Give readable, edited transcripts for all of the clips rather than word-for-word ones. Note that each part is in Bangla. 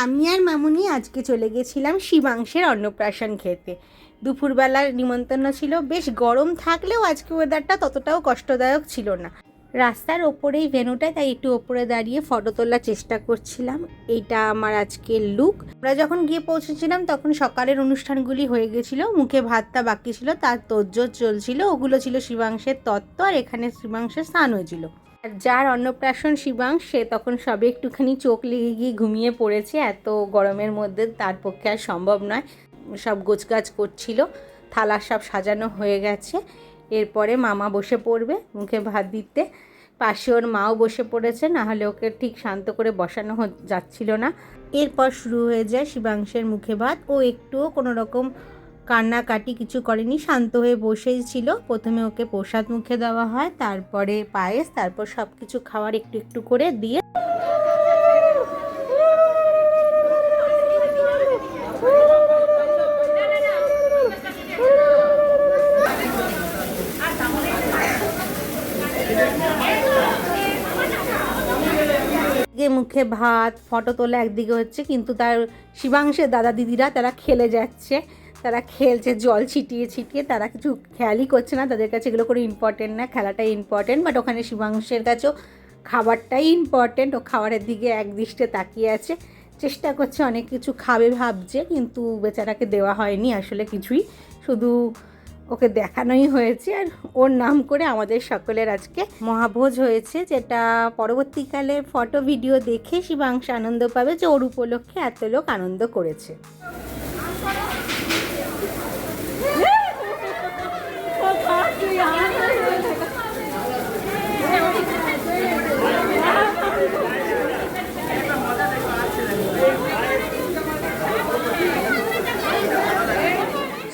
আমি আর মামুনি আজকে চলে গেছিলাম শিবাংশের অন্নপ্রাশন খেতে। দুপুরবেলার নিমন্ত্রণ ছিল। বেশ গরম থাকলেও আজকে ওয়েদারটা ততটাও কষ্টদায়ক ছিল না। রাস্তার ওপরেই ভেন্যুটায়, তাই একটু ওপরে দাঁড়িয়ে ফটো তোলার চেষ্টা করছিলাম। এইটা আমার আজকের লুক। আমরা যখন গিয়ে পৌঁছেছিলাম তখন সকালের অনুষ্ঠানগুলি হয়ে গেছিলো, মুখে ভাতটা বাকি ছিল, তার তোড়জোড় চলছিল। ওগুলো ছিল শিবাংশের তত্ত্ব, আর এখানে শিবাংশের স্নান হয়েছিল। আর যার অন্নপ্রাশন শিবাংশ, সে তখন সবে একটুখানি চোখ লেগে গিয়ে ঘুমিয়ে পড়েছে। এত গরমের মধ্যে তার পক্ষে আর সম্ভব নয়। সব গোছগাছ করছিল, থালা সব সাজানো হয়ে গেছে। এরপরে মামা বসে পড়বে মুখে ভাত দিতে। পাশে ওর মাও বসে পড়েছে, নাহলে ওকে ঠিক শান্ত করে বসানো যাচ্ছিল না। এরপর শুরু হয়ে যায় শিবাংশের মুখে ভাত। ও একটুও কোনো রকম কান্নাকাটি কিছু করেনি, শান্ত হয়ে বসেই ছিল। প্রথমে ওকে প্রসাদ মুখে দেওয়া হয়, তারপরে পায়েস, তারপর সব কিছু খাওয়ার একটু একটু করে দিয়ে মুখে ভাত, ফটো তোলা একদিকে হচ্ছে, কিন্তু তার শিবাংশের দাদা দিদিরা তারা খেলে যাচ্ছে, তারা খেলছে জল ছিটিয়ে ছিটিয়ে। তারা কিছু খেয়ালই করছে না, তাদের কাছে এগুলো কোনো ইম্পর্টেন্ট না, খেলাটাই ইম্পর্টেন্ট। বাট ওখানে শিবাংশের কাছেও খাবারটাই ইম্পর্টেন্ট। ও খাবারের দিকে একদৃষ্টে তাকিয়ে আছে, চেষ্টা করছে অনেক কিছু খাবে ভাবছে, কিন্তু বেচারাকে দেওয়া হয়নি আসলে কিছুই, শুধু ওকে দেখানোই হয়েছে। আর ওর নাম করে আমাদের সকলের আজকে মহাভোজ হয়েছে, যেটা পরবর্তীকালে ফটো ভিডিও দেখে শিবাংশ আনন্দ পাবে যে ওর উপলক্ষে এত লোক আনন্দ করেছে।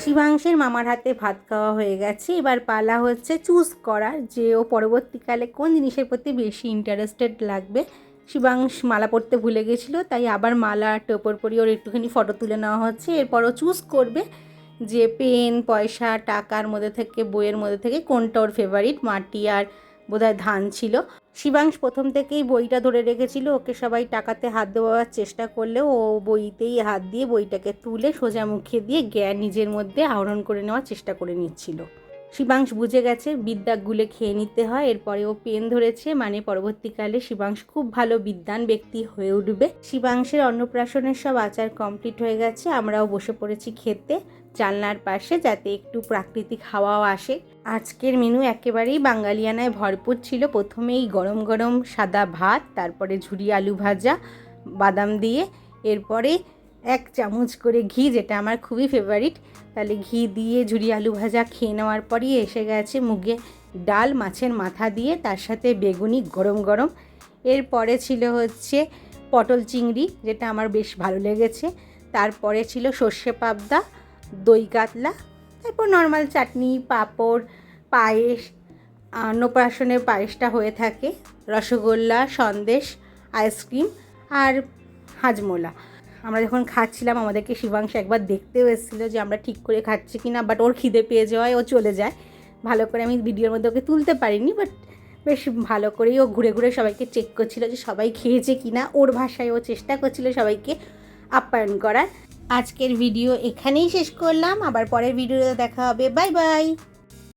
শিবাংশের মামার হাতে ভাত খাওয়া হয়ে গেছে। এবার পালা হচ্ছে চুজ করার, যে ও পরবর্তীকালে কোন জিনিসের প্রতি বেশি ইন্টারেস্টেড লাগবে। শিবাংশ মালা পরতে ভুলে গেছিলো, তাই আবার মালা টোপর পরিয়ে ওর একটুখানি ফটো তুলে নেওয়া হচ্ছে। এরপর ও চুজ করবে যে পেন, পয়সা, টাকার মধ্যে থেকে, বইয়ের মধ্যে থেকে কোনটা ওর ফেভারিট। মাটি আর বোধহয় ধান ছিল। শিবাংশ প্রথম থেকেই বইটা ধরে রেখেছিল। ওকে সবাই টাকাতে হাত দেওয়ার চেষ্টা করলেও ও বইতেই হাত দিয়ে বইটাকে তুলে সোজা মুখে দিয়ে জ্ঞান নিজের মধ্যে আহরণ করে নেওয়ার চেষ্টা করে নিচ্ছিল। শিবাংশ বুঝে গেছে বিদ্যাগুলো খেয়ে নিতে হয়। এরপরে ও পেন ধরেছে, মানে পরবর্তীকালে শিবাংশ খুব ভালো বিদ্বান ব্যক্তি হয়ে উঠবে। শিবাংশের অন্নপ্রাশনের সব আচার কমপ্লিট হয়ে গেছে। আমরাও বসে পড়েছি খেতে জানলার পাশে, যাতে একটু প্রাকৃতিক হাওয়াও আসে। আজকের মেনু একেবারেই বাঙালিয়ানায় ভরপুর ছিল। প্রথমেই গরম গরম সাদা ভাত, তারপরে ঝুরি আলু ভাজা বাদাম দিয়ে, এরপরে 1 চামচ করে ঘি, যেটা আমার খুবই ফেভারিট। তাহলে ঘি দিয়ে ঝুরি আলু ভাজা খেয়ে নেওয়ার পরই এসে গেছে মুগে ডাল মাছের মাথা দিয়ে, তার সাথে বেগুনি গরম গরম। এরপরে ছিল হচ্ছে পটল চিংড়ি, যেটা আমার বেশ ভালো লেগেছে। তারপরে ছিল সর্ষে পাবদা, দই কাতলা, তারপর নর্মাল চাটনি, পাঁপড়, পায়েস। অন্নপ্রাশনের পায়েসটা হয়ে থাকে, রসগোল্লা, সন্দেশ, আইসক্রিম আর হাজমোলা। আমরা যখন খাচ্ছিলাম আমাদেরকে শিবাংশ একবার দেখতেও এসেছিলো যে আমরা ঠিক করে খাচ্ছি কি না, বাট ওর খিদে পেয়ে যাওয়ায় ও চলে যায়। ভালো করে আমি ভিডিওর মধ্যে ওকে তুলতে পারিনি, বাট বেশ ভালো করেই ও ঘুরে ঘুরে সবাইকে চেক করছিল যে সবাই খেয়েছে কি না। ওর ভাষায় ও চেষ্টা করছিল সবাইকে আপ্যায়ন করার। আজকের ভিডিও এখানেই শেষ করলাম, আবার পরের ভিডিওতে দেখা হবে। Bye bye.